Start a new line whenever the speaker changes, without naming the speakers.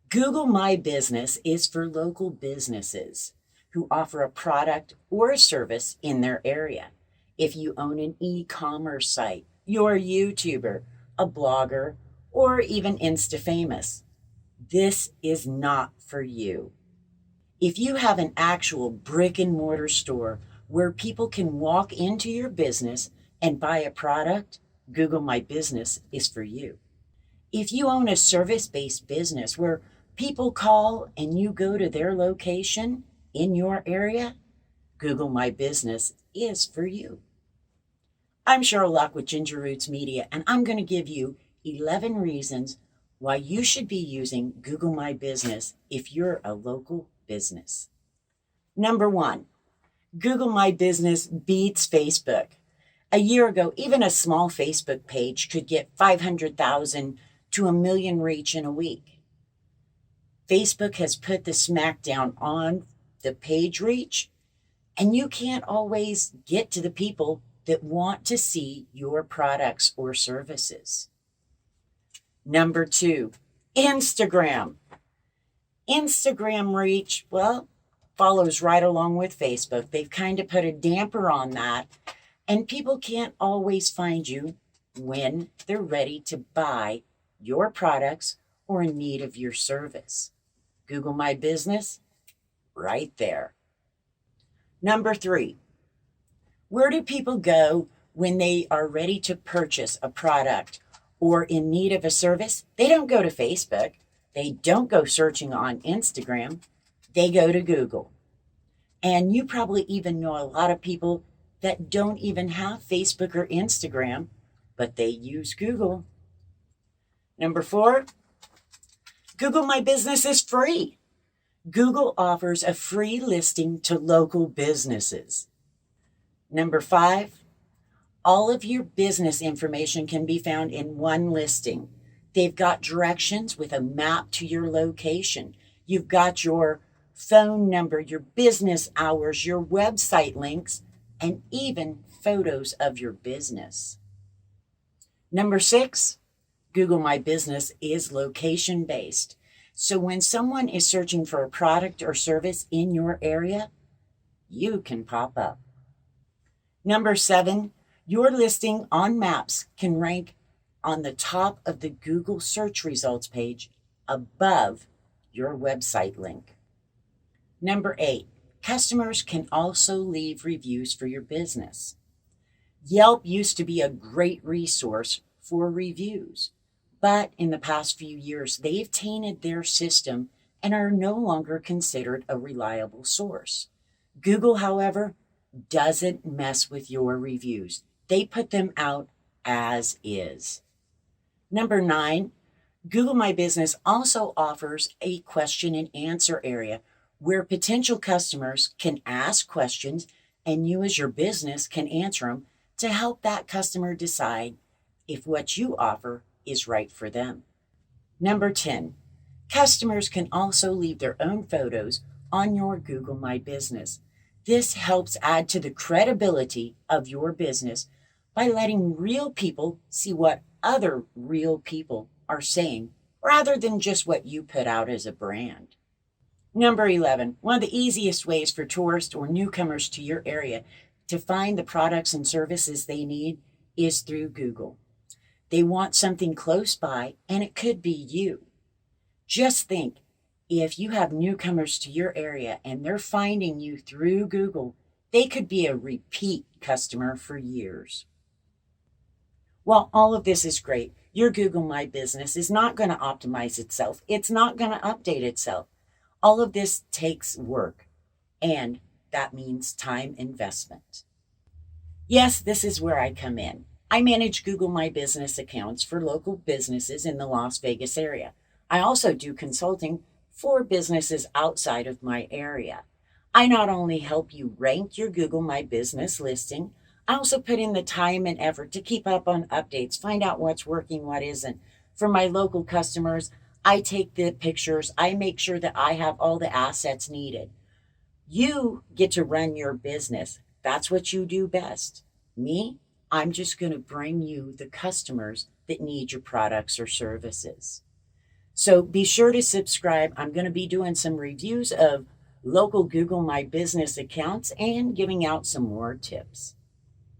Google My Business is for local businesses who offer a product or a service in their area. If you own an e-commerce site, you're a YouTuber, a blogger, or even Insta famous, this is not for you. If you have an actual brick and mortar store where people can walk into your business and buy a product, Google My Business is for you. If you own a service based business where people call and you go to their location in your area, Google My Business is for you. I'm Sheryl Loch with Ginger Roots Media, and I'm going to give you 11 reasons why you should be using Google My Business if you're a local business. Number one, Google My Business beats Facebook. A year ago, even a small Facebook page could get 500,000 to 1 million reach in a week. Facebook has put the smackdown on the page reach, and you can't always get to the people that want to see your products or services. Number two, Instagram. Instagram reach, follows right along with Facebook. They've kind of put a damper on that, and people can't always find you when they're ready to buy your products or in need of your service. Google My Business, right there. Number three, where do people go when they are ready to purchase a product or in need of a service? They don't go to Facebook. They don't go searching on Instagram. They go to Google. And you probably even know a lot of people that don't even have Facebook or Instagram, but they use Google. Number four, Google My Business is free. Google offers a free listing to local businesses. Number five, all of your business information can be found in one listing. They've got directions with a map to your location. You've got your phone number, your business hours, your website links, and even photos of your business. Number six, Google My Business is location based. So when someone is searching for a product or service in your area, you can pop up. Number seven, your listing on maps can rank on the top of the Google search results page above your website link. Number eight, customers can also leave reviews for your business. Yelp used to be a great resource for reviews, but in the past few years, they've tainted their system and are no longer considered a reliable source. Google, however, doesn't mess with your reviews. They put them out as is. Number nine, Google My Business also offers a question and answer area where potential customers can ask questions and you as your business can answer them to help that customer decide if what you offer is right for them. Number 10, customers can also leave their own photos on your Google My Business. This helps add to the credibility of your business by letting real people see what other real people are saying rather than just what you put out as a brand. Number 11, one of the easiest ways for tourists or newcomers to your area to find the products and services they need is through Google. They want something close by, and it could be you. Just think, if you have newcomers to your area and they're finding you through Google, they could be a repeat customer for years. While all of this is great, your Google My Business is not going to optimize itself. It's not going to update itself. All of this takes work, and that means time investment. Yes, this is where I come in. I manage Google My Business accounts for local businesses in the Las Vegas area. I also do consulting for businesses outside of my area. I not only help you rank your Google My Business listing, I also put in the time and effort to keep up on updates, find out what's working, what isn't. For my local customers, I take the pictures, I make sure that I have all the assets needed. You get to run your business. That's what you do best. Me, I'm just going to bring you the customers that need your products or services. So be sure to subscribe. I'm going to be doing some reviews of local Google My Business accounts and giving out some more tips.